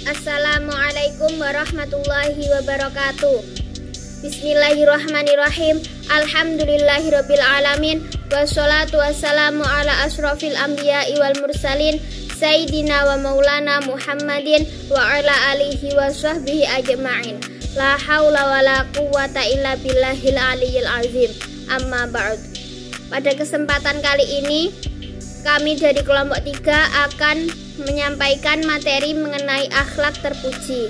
Assalamualaikum warahmatullahi wabarakatuh. Bismillahirrahmanirrahim. Alhamdulillahirabbil alamin. Wassalatu wassalamu ala asrofil anbiya'i wal mursalin Sayyidina wa maulana Muhammadin wa ala alihi wa sahbihi ajma'in. La haula wa la quwwata illa billahil aliyyil azim. Amma ba'd. Pada kesempatan kali ini kami dari kelompok 3 akan menyampaikan materi mengenai akhlak terpuji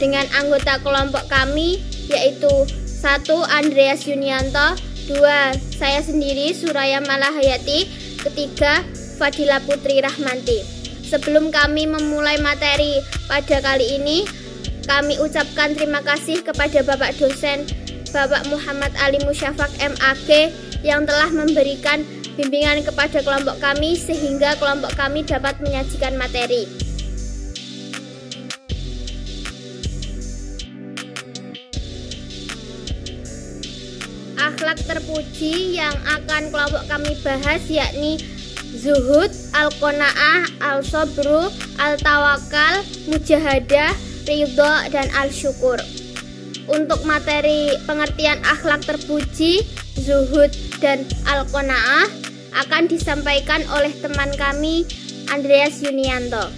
dengan anggota kelompok kami, yaitu 1. Andreas Yunianto, 2. saya sendiri Suraya Malahayati, 3. Fadila Putri Rahmanti. Sebelum kami memulai materi pada kali ini, kami ucapkan terima kasih kepada Bapak dosen Bapak Muhammad Ali Musyafak MAG yang telah memberikan bimbingan kepada kelompok kami sehingga kelompok kami dapat menyajikan materi. Akhlak terpuji yang akan kelompok kami bahas yakni zuhud, al-qanaah, al-sabru, al-tawakal, mujahadah, ridho, dan al-syukur. Untuk materi pengertian akhlak terpuji, zuhud, dan al-qanaah akan disampaikan oleh teman kami Andreas Yunianto.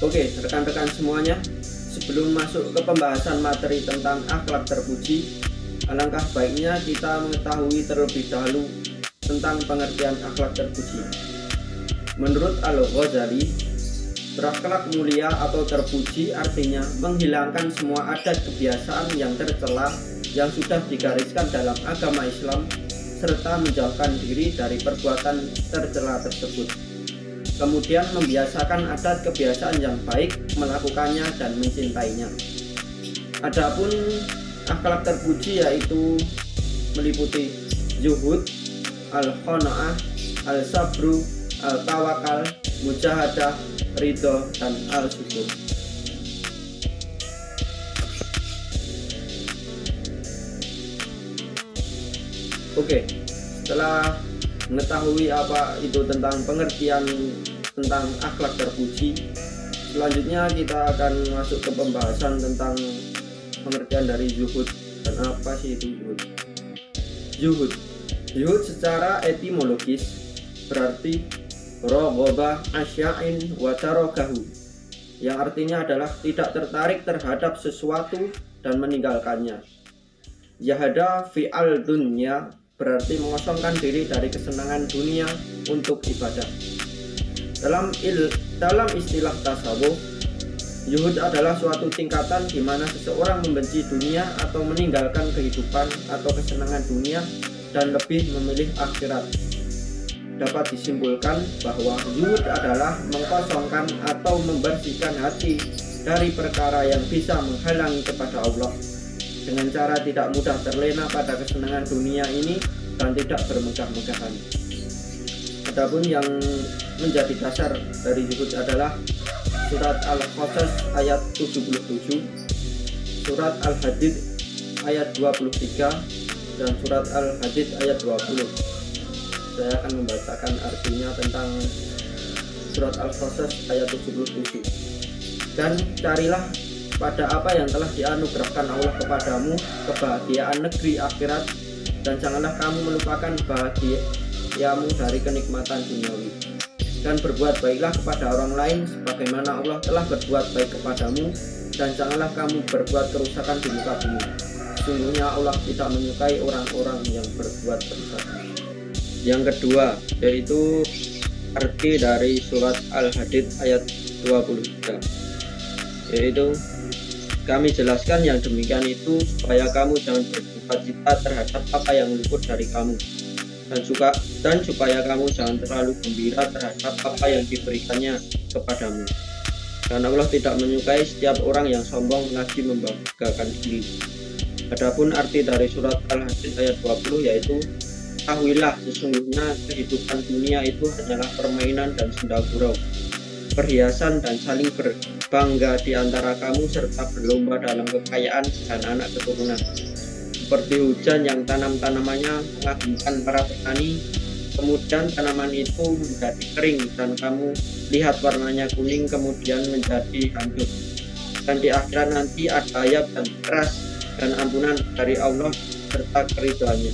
Oke, rekan-rekan semuanya, sebelum masuk ke pembahasan materi tentang akhlak terpuji, alangkah baiknya kita mengetahui terlebih dahulu tentang pengertian akhlak terpuji. Menurut Al-Ghazali, berakhlak mulia atau terpuji artinya menghilangkan semua adat kebiasaan yang tercela yang sudah digariskan dalam agama Islam serta menjauhkan diri dari perbuatan tercela tersebut. Kemudian membiasakan adat kebiasaan yang baik, melakukannya dan mencintainya. Adapun akhlak terpuji yaitu meliputi zuhud, al-qanaah, al-sabru, al-tawakal, mujahadah, ridho, dan al-syukur. Oke, setelah mengetahui apa itu tentang pengertian tentang akhlak terpuji, selanjutnya kita akan masuk ke pembahasan tentang pengertian dari zuhud dan apa sih itu zuhud. Zuhud secara etimologis berarti roghobah asya'in wa tarogahu, yang artinya adalah tidak tertarik terhadap sesuatu dan meninggalkannya. Zahada fi'al dunya berarti mengosongkan diri dari kesenangan dunia untuk ibadah. Dalam istilah tasawuf, zuhud adalah suatu tingkatan di mana seseorang membenci dunia atau meninggalkan kehidupan atau kesenangan dunia dan lebih memilih akhirat. Dapat disimpulkan bahwa zuhud adalah mengkosongkan atau membersihkan hati dari perkara yang bisa menghalangi kepada Allah dengan cara tidak mudah terlena pada kesenangan dunia ini dan tidak bermegah-megahan. Adapun yang menjadi dasar dari zuhud adalah surat Al-Qasas ayat 77, surat Al-Hadid ayat 23, dan surat Al-Hadid ayat 20. Saya akan membacakan artinya tentang surat Al-Qasas ayat 77. Dan carilah pada apa yang telah dianugerahkan Allah kepadamu kebahagiaan negeri akhirat, dan janganlah kamu melupakan bahagiamu dari kenikmatan duniawi. Dan berbuat baiklah kepada orang lain sebagaimana Allah telah berbuat baik kepadamu, dan janganlah kamu berbuat kerusakan di muka bumi. Sesungguhnya Allah tidak menyukai orang-orang yang berbuat kerusakan. Yang kedua yaitu arti dari surat Al-Hadid ayat 23, yaitu kami jelaskan yang demikian itu supaya kamu jangan berduka-cita terhadap apa yang luput dari kamu, dan supaya kamu jangan terlalu gembira terhadap apa yang diberikannya kepadamu. Dan Allah tidak menyukai setiap orang yang sombong lagi membanggakan diri. Adapun arti dari surat Al-Hadid ayat 20 yaitu ketahuilah sesungguhnya kehidupan dunia itu hanyalah permainan dan senda gurau, perhiasan dan saling berbangga di antara kamu serta berlomba dalam kekayaan dan anak keturunan. Seperti hujan yang tanam-tanamannya mengagumkan para petani kemudian tanaman itu menjadi kering dan kamu lihat warnanya kuning kemudian menjadi hancur. Dan di akhirat nanti ada ayat dan keras dan ampunan dari Allah serta keridhaannya.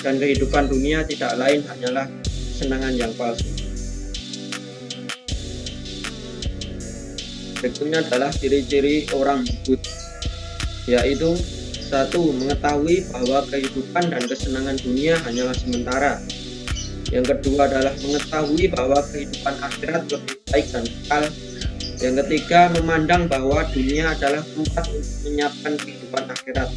Dan kehidupan dunia tidak lain hanyalah kesenangan yang palsu. Berikutnya adalah ciri-ciri orang zuhud, yaitu 1. Mengetahui bahwa kehidupan dan kesenangan dunia hanyalah sementara. Yang kedua adalah mengetahui bahwa kehidupan akhirat lebih baik dan kekal. Yang ketiga, memandang bahwa dunia adalah tempat untuk menyiapkan kehidupan akhirat.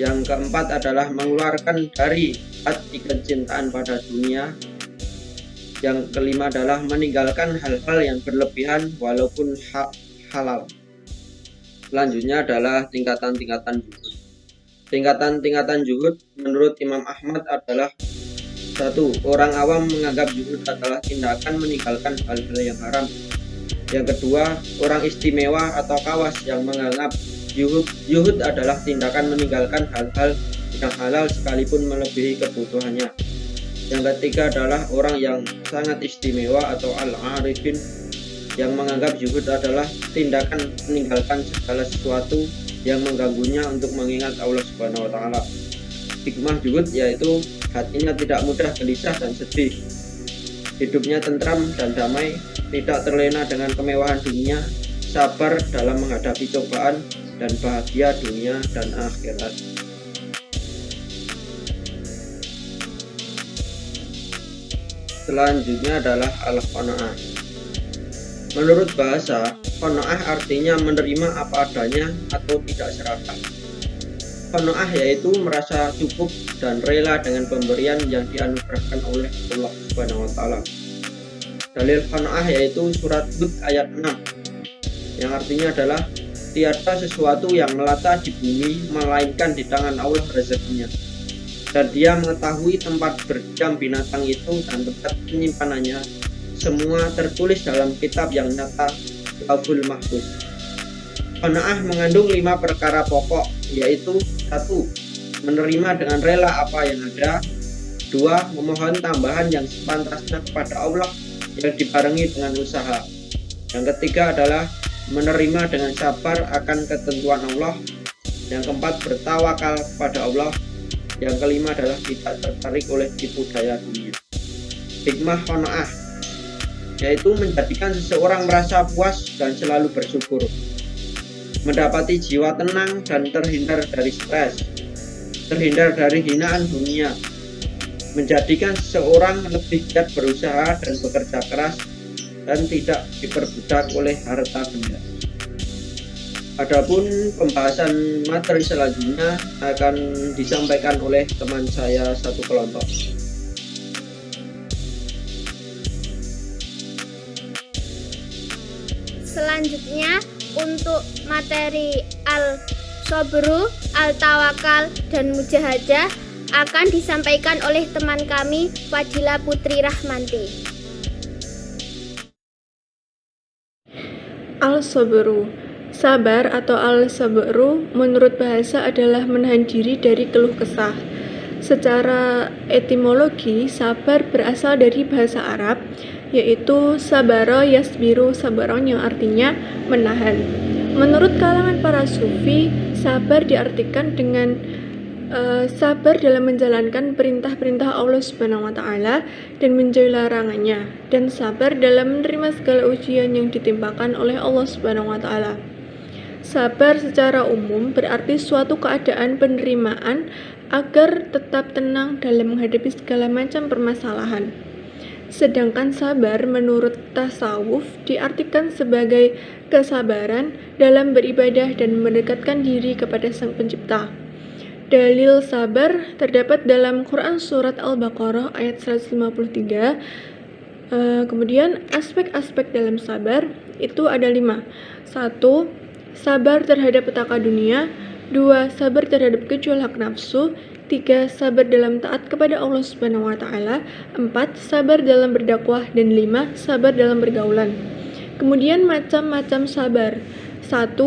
Yang keempat adalah mengeluarkan dari hati kecintaan pada dunia. Yang kelima adalah meninggalkan hal-hal yang berlebihan walaupun halal. Selanjutnya adalah tingkatan-tingkatan zuhud. Tingkatan-tingkatan zuhud menurut Imam Ahmad adalah 1. Orang awam menganggap zuhud adalah tindakan meninggalkan hal-hal yang haram. Yang kedua, orang istimewa atau kawas yang menganggap zuhud adalah tindakan meninggalkan hal-hal yang halal sekalipun melebihi kebutuhannya. Yang ketiga adalah orang yang sangat istimewa atau al-arifin yang menganggap zuhud adalah tindakan meninggalkan segala sesuatu yang mengganggunya untuk mengingat Allah Subhanahu wa taala. Hikmah zuhud yaitu hatinya tidak mudah gelisah dan sedih. Hidupnya tentram dan damai, tidak terlena dengan kemewahan dunia, sabar dalam menghadapi cobaan, dan bahagia dunia dan akhirat. Selanjutnya adalah al-qanaah. Menurut bahasa, qanaah artinya menerima apa adanya atau tidak serakah. Qanaah yaitu merasa cukup dan rela dengan pemberian yang dianugerahkan oleh Allah Subhanahu wa taala. Dalil qanaah yaitu surat Hud ayat 6 yang artinya adalah tiada sesuatu yang melata di bumi melainkan di tangan Allah rezekinya. Dan dia mengetahui tempat berdiam binatang itu dan tempat penyimpanannya. Semua tertulis dalam kitab yang nyata, Lauhul Mahfuz. Qanaah mengandung 5 perkara pokok, yaitu 1. Menerima dengan rela apa yang ada. 2. Memohon tambahan yang sepantasnya kepada Allah yang dibarengi dengan usaha. Yang ketiga adalah menerima dengan sabar akan ketentuan Allah. Yang keempat, bertawakal kepada Allah. Yang kelima adalah tidak tertarik oleh tipu daya dunia. Hikmah qanaah yaitu menjadikan seseorang merasa puas dan selalu bersyukur, mendapati jiwa tenang dan terhindar dari stres, terhindar dari hinaan dunia, menjadikan seseorang lebih giat berusaha dan bekerja keras dan tidak diperbudak oleh harta benda. Adapun pembahasan materi selanjutnya akan disampaikan oleh teman saya satu kelompok. Selanjutnya untuk materi al-sabru, al-tawakal, dan mujahadah akan disampaikan oleh teman kami Fadila Putri Rahmanti. Al-sabru. Sabar atau al-sabru menurut bahasa adalah menahan diri dari keluh kesah. Secara etimologi, sabar berasal dari bahasa Arab, yaitu sabara yasbiru sabaron yang artinya menahan. Menurut kalangan para sufi, sabar diartikan dengan sabar dalam menjalankan perintah-perintah Allah Subhanahu wa taala dan menjauhi larangannya, dan sabar dalam menerima segala ujian yang ditimpakan oleh Allah Subhanahu wa taala. Sabar secara umum berarti suatu keadaan penerimaan agar tetap tenang dalam menghadapi segala macam permasalahan. Sedangkan sabar menurut tasawuf diartikan sebagai kesabaran dalam beribadah dan mendekatkan diri kepada Sang Pencipta. Dalil sabar terdapat dalam Quran Surat Al-Baqarah ayat 153. Kemudian aspek-aspek dalam sabar itu ada 5. 1. Sabar terhadap petaka dunia. 2. Sabar terhadap gejolak nafsu. 3. Sabar dalam taat kepada Allah Subhanahu wa taala. 4. Sabar dalam berdakwah. Dan 5. Sabar dalam bergaulan. Kemudian macam-macam sabar. 1.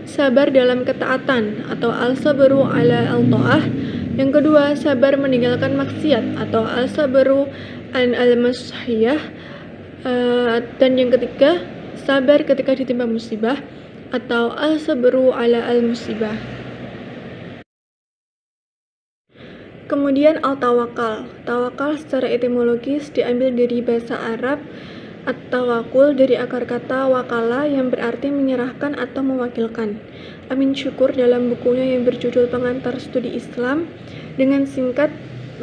Sabar dalam ketaatan atau al-sabru ala al-ta'ah. Yang kedua, sabar meninggalkan maksiat atau al-sabru an al-masahiyah. Dan yang ketiga, sabar ketika ditimpa musibah atau al-sabru ala al-musibah. Kemudian al-tawakal. Tawakal secara etimologis diambil dari bahasa Arab at-tawakul dari akar kata wakala yang berarti menyerahkan atau mewakilkan. Amin Syukur dalam bukunya yang berjudul Pengantar Studi Islam dengan singkat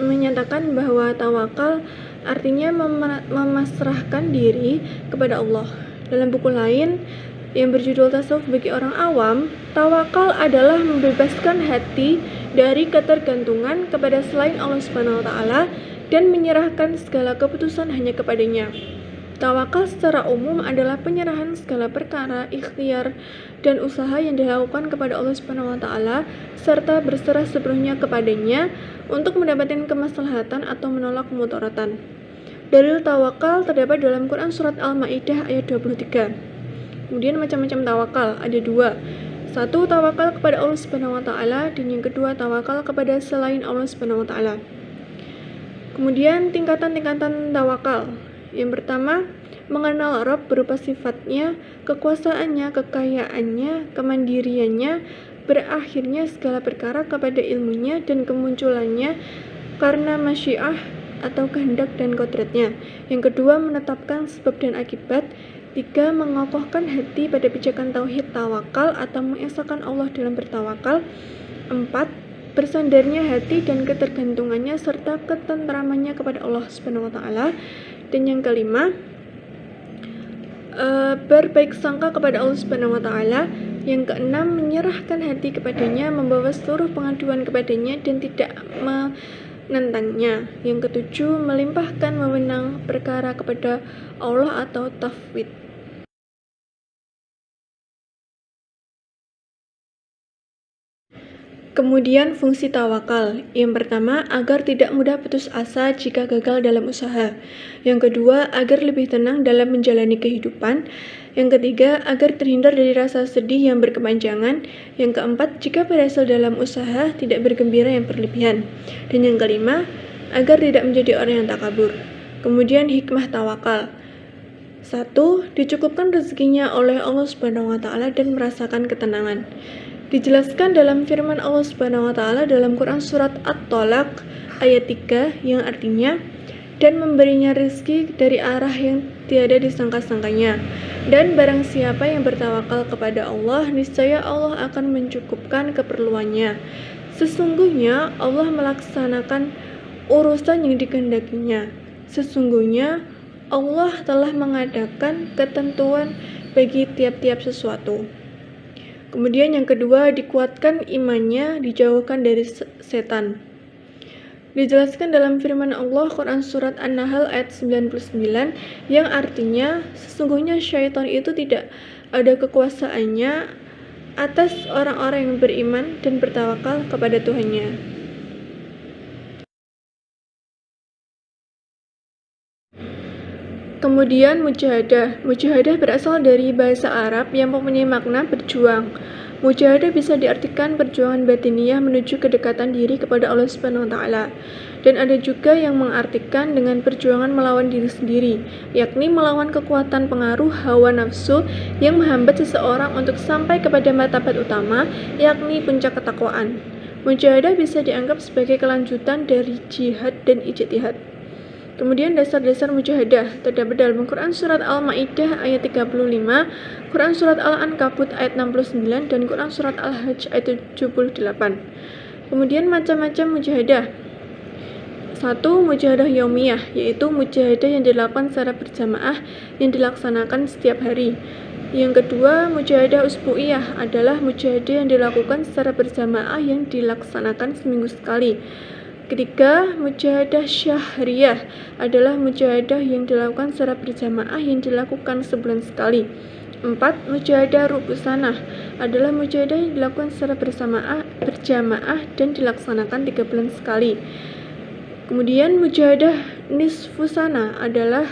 menyatakan bahwa tawakal artinya memasrahkan diri kepada Allah. Dalam buku lain yang berjudul Tasawuf bagi orang awam, tawakal adalah membebaskan hati dari ketergantungan kepada selain Allah Subhanahu wa taala dan menyerahkan segala keputusan hanya kepadanya. Tawakal secara umum adalah penyerahan segala perkara, ikhtiar, dan usaha yang dilakukan kepada Allah Subhanahu wa taala serta berserah sepenuhnya kepadanya untuk mendapatkan kemaslahatan atau menolak kemudaratan. Dalil tawakal terdapat dalam Quran surat Al-Maidah ayat 23. Kemudian macam-macam tawakal ada dua. Satu, tawakal kepada Allah Subhanahu wa taala, dan yang kedua tawakal kepada selain Allah Subhanahu wa taala. Kemudian tingkatan-tingkatan tawakal. Yang pertama, mengenal Rabb berupa sifatnya, kekuasaannya, kekayaannya, kemandiriannya, berakhirnya segala perkara kepada ilmunya dan kemunculannya karena masyiah atau kehendak dan kodratnya. Yang kedua, menetapkan sebab dan akibat. Tiga, mengokohkan hati pada pijakan tauhid tawakal atau mengesahkan Allah dalam bertawakal. Empat, bersandarnya hati dan ketergantungannya serta ketentramannya kepada Allah Subhanahu wa taala. Dan yang kelima, berbaik sangka kepada Allah Subhanahu wa taala. Yang keenam, menyerahkan hati kepadanya, membawa seluruh pengaduan kepadanya dan tidak menentangnya. Yang ketujuh, melimpahkan wewenang perkara kepada Allah atau tafwid. Kemudian fungsi tawakal. Yang pertama, agar tidak mudah putus asa jika gagal dalam usaha. Yang kedua, agar lebih tenang dalam menjalani kehidupan. Yang ketiga, agar terhindar dari rasa sedih yang berkepanjangan. Yang keempat, jika berhasil dalam usaha, tidak bergembira yang berlebihan. Dan yang kelima, agar tidak menjadi orang yang takabur. Kemudian hikmah tawakal. 1. Dicukupkan rezekinya oleh Allah Subhanahu wa taala dan merasakan ketenangan. Dijelaskan dalam firman Allah Subhanahu wa taala dalam Quran surat At-Tolaq ayat 3 yang artinya, dan memberinya rezeki dari arah yang tiada disangka-sangkanya. Dan barang siapa yang bertawakal kepada Allah, niscaya Allah akan mencukupkan keperluannya. Sesungguhnya Allah melaksanakan urusan yang dikehendakinya. Sesungguhnya Allah telah mengadakan ketentuan bagi tiap-tiap sesuatu. Kemudian yang kedua, dikuatkan imannya, dijauhkan dari setan. Dijelaskan dalam firman Allah Quran surat An-Nahl ayat 99 yang artinya, sesungguhnya syaitan itu tidak ada kekuasaannya atas orang-orang yang beriman dan bertawakal kepada Tuhannya. Kemudian mujahadah. Mujahadah berasal dari bahasa Arab yang mempunyai makna berjuang. Mujahadah bisa diartikan perjuangan batiniah menuju kedekatan diri kepada Allah Subhanahu wa taala. Dan ada juga yang mengartikan dengan perjuangan melawan diri sendiri, yakni melawan kekuatan pengaruh hawa nafsu yang menghambat seseorang untuk sampai kepada martabat utama, yakni puncak ketakwaan. Mujahadah bisa dianggap sebagai kelanjutan dari jihad dan ijtihad. Kemudian dasar-dasar mujahadah terdapat dalam Quran surat Al-Maidah ayat 35, Quran surat Al-Ankabut ayat 69, dan Quran surat Al-Hajj ayat 78. Kemudian macam-macam mujahadah. 1. Mujahadah yaumiyah, yaitu mujahadah yang dilakukan secara berjamaah yang dilaksanakan setiap hari. Yang kedua, mujahadah usbu'iyah adalah mujahadah yang dilakukan secara berjamaah yang dilaksanakan seminggu sekali. Ketiga, mujahadah syahriyah adalah mujahadah yang dilakukan secara berjamaah yang dilakukan sebulan sekali. 4. Mujahadah rubusanah adalah mujahadah yang dilakukan secara berjamaah dan dilaksanakan 3 bulan sekali. Kemudian mujahadah nisfusana adalah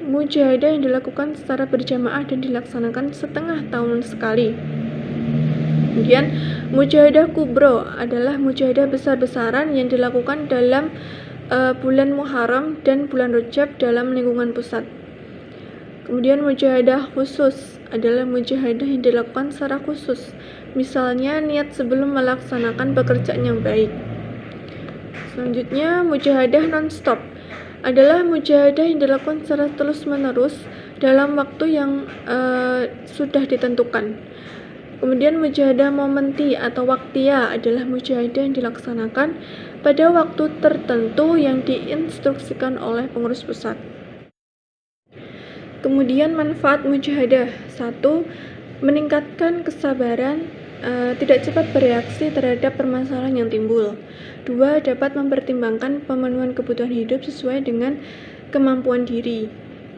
mujahadah yang dilakukan secara berjamaah dan dilaksanakan setengah tahun sekali. Kemudian mujahadah kubro adalah mujahadah besar-besaran yang dilakukan dalam bulan Muharram dan bulan Rajab dalam lingkungan pusat. Kemudian mujahadah khusus adalah mujahadah yang dilakukan secara khusus, misalnya niat sebelum melaksanakan pekerjaan yang baik. Selanjutnya mujahadah non-stop adalah mujahadah yang dilakukan secara terus-menerus dalam waktu yang sudah ditentukan. Kemudian mujahadah momenti atau waktia adalah mujahadah yang dilaksanakan pada waktu tertentu yang diinstruksikan oleh pengurus pusat. Kemudian manfaat mujahadah. 1. Meningkatkan kesabaran, tidak cepat bereaksi terhadap permasalahan yang timbul. 2. Dapat mempertimbangkan pemenuhan kebutuhan hidup sesuai dengan kemampuan diri.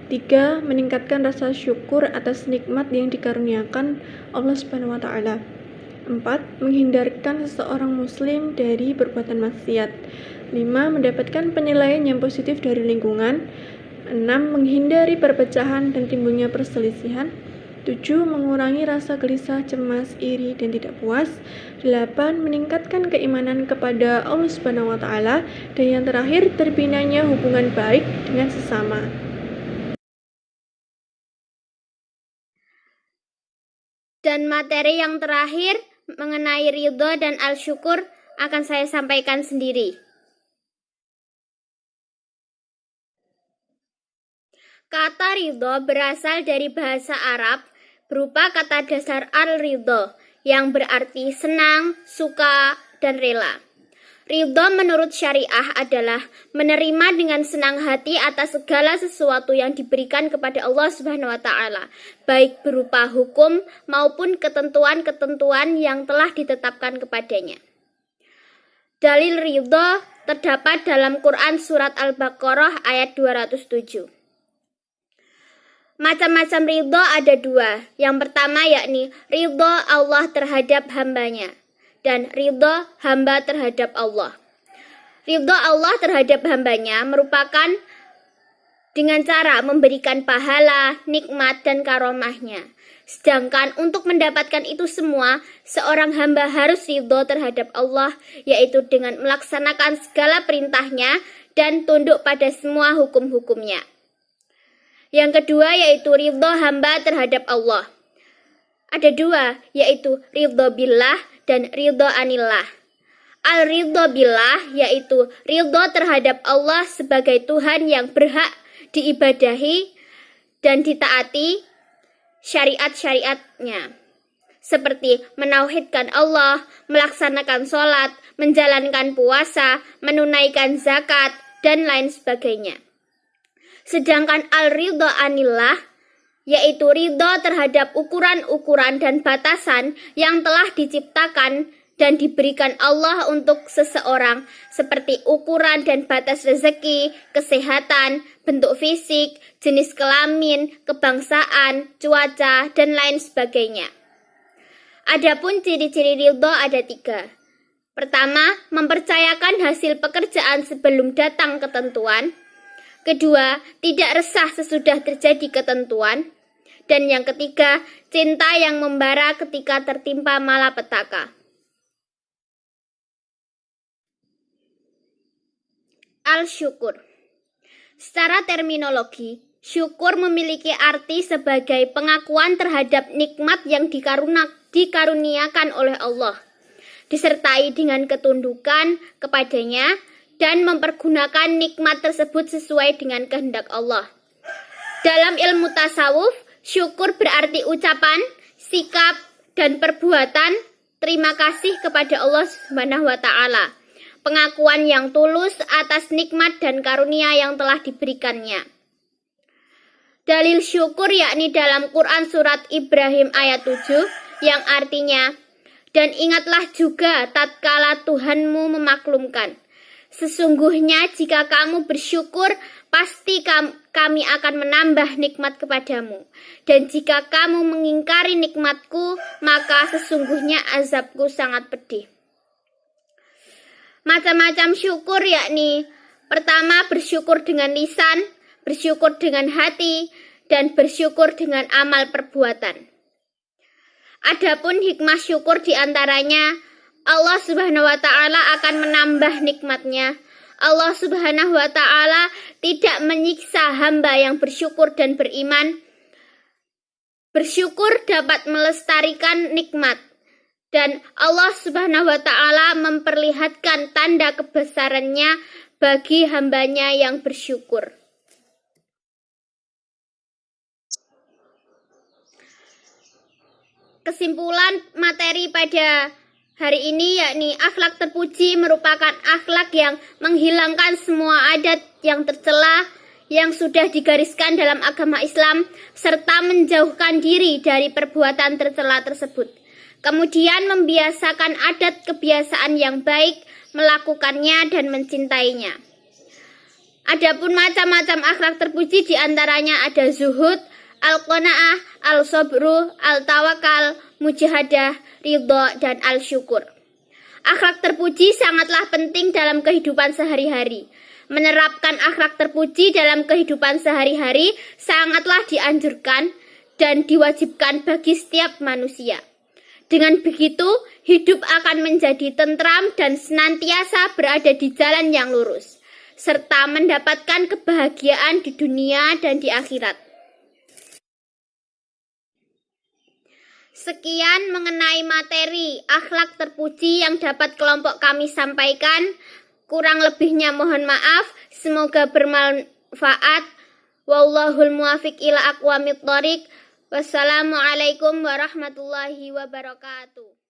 3. Meningkatkan rasa syukur atas nikmat yang dikaruniakan Allah Subhanahu wa Ta'ala. 4. Menghindarkan seseorang muslim dari perbuatan maksiat. 5. Mendapatkan penilaian yang positif dari lingkungan. 6. Menghindari perpecahan dan timbulnya perselisihan. 7. Mengurangi rasa gelisah, cemas, iri, dan tidak puas. 8. Meningkatkan keimanan kepada Allah Subhanahu wa Ta'ala. Dan yang terakhir, terbinanya hubungan baik dengan sesama. Dan materi yang terakhir mengenai ridho dan al-syukur akan saya sampaikan sendiri. Kata ridho berasal dari bahasa Arab berupa kata dasar al-ridho yang berarti senang, suka, dan rela. Ridho menurut syariah adalah menerima dengan senang hati atas segala sesuatu yang diberikan kepada Allah Subhanahu wa Ta'ala, baik berupa hukum maupun ketentuan-ketentuan yang telah ditetapkan kepadanya. Dalil ridho terdapat dalam Quran surat Al-Baqarah ayat 207. Macam-macam ridho ada dua. Yang pertama yakni ridho Allah terhadap hambanya, dan ridho hamba terhadap Allah. Ridho Allah terhadap hambanya merupakan dengan cara memberikan pahala, nikmat, dan karomahnya. Sedangkan untuk mendapatkan itu semua, seorang hamba harus ridho terhadap Allah, yaitu dengan melaksanakan segala perintahnya dan tunduk pada semua hukum-hukumnya. Yang kedua yaitu ridho hamba terhadap Allah. Ada dua, yaitu ridho billah dan ridho anillah. Al-ridho billah yaitu ridho terhadap Allah sebagai Tuhan yang berhak diibadahi dan ditaati syariat-syariatnya, seperti menauhidkan Allah, melaksanakan sholat, menjalankan puasa, menunaikan zakat, dan lain sebagainya. Sedangkan al-ridho anillah yaitu ridho terhadap ukuran-ukuran dan batasan yang telah diciptakan dan diberikan Allah untuk seseorang, seperti ukuran dan batas rezeki, kesehatan, bentuk fisik, jenis kelamin, kebangsaan, cuaca, dan lain sebagainya. Adapun ciri-ciri ridho ada 3. Pertama, mempercayakan hasil pekerjaan sebelum datang ketentuan. Kedua, tidak resah sesudah terjadi ketentuan. Dan yang ketiga, cinta yang membara ketika tertimpa malapetaka. Al-syukur. Secara terminologi, syukur memiliki arti sebagai pengakuan terhadap nikmat yang dikaruniakan oleh Allah, disertai dengan ketundukan kepadanya dan mempergunakan nikmat tersebut sesuai dengan kehendak Allah. Dalam ilmu tasawuf, syukur berarti ucapan, sikap, dan perbuatan terima kasih kepada Allah Subhanahu wa Ta'ala, pengakuan yang tulus atas nikmat dan karunia yang telah diberikannya. Dalil syukur yakni dalam Quran surat Ibrahim ayat 7 yang artinya, dan ingatlah juga tatkala Tuhanmu memaklumkan. Sesungguhnya jika kamu bersyukur, pasti kami akan menambah nikmat kepadamu. Dan jika kamu mengingkari nikmatku, maka sesungguhnya azabku sangat pedih. Macam-macam syukur yakni pertama bersyukur dengan lisan, bersyukur dengan hati, dan bersyukur dengan amal perbuatan. Adapun hikmah syukur di antaranya, Allah Subhanahu wa Ta'ala akan menambah nikmatnya. Allah Subhanahu wa Ta'ala tidak menyiksa hamba yang bersyukur dan beriman. Bersyukur dapat melestarikan nikmat, dan Allah Subhanahu wa Ta'ala memperlihatkan tanda kebesarannya bagi hambanya yang bersyukur. Kesimpulan materi pada hari ini yakni akhlak terpuji merupakan akhlak yang menghilangkan semua adat yang tercela yang sudah digariskan dalam agama Islam serta menjauhkan diri dari perbuatan tercela tersebut. Kemudian membiasakan adat kebiasaan yang baik, melakukannya dan mencintainya. Adapun macam-macam akhlak terpuji diantaranya ada zuhud, al-qanaah, al-sabru, al-tawakal, mujahadah, ridho, dan al-syukur. Akhlak terpuji sangatlah penting dalam kehidupan sehari-hari. Menerapkan akhlak terpuji dalam kehidupan sehari-hari sangatlah dianjurkan dan diwajibkan bagi setiap manusia. Dengan begitu, hidup akan menjadi tentram dan senantiasa berada di jalan yang lurus, serta mendapatkan kebahagiaan di dunia dan di akhirat. Sekian mengenai materi akhlak terpuji yang dapat kelompok kami sampaikan. Kurang lebihnya mohon maaf. Semoga bermanfaat. Wallahul muwafiq ila aqwamit thoriq. Wassalamualaikum warahmatullahi wabarakatuh.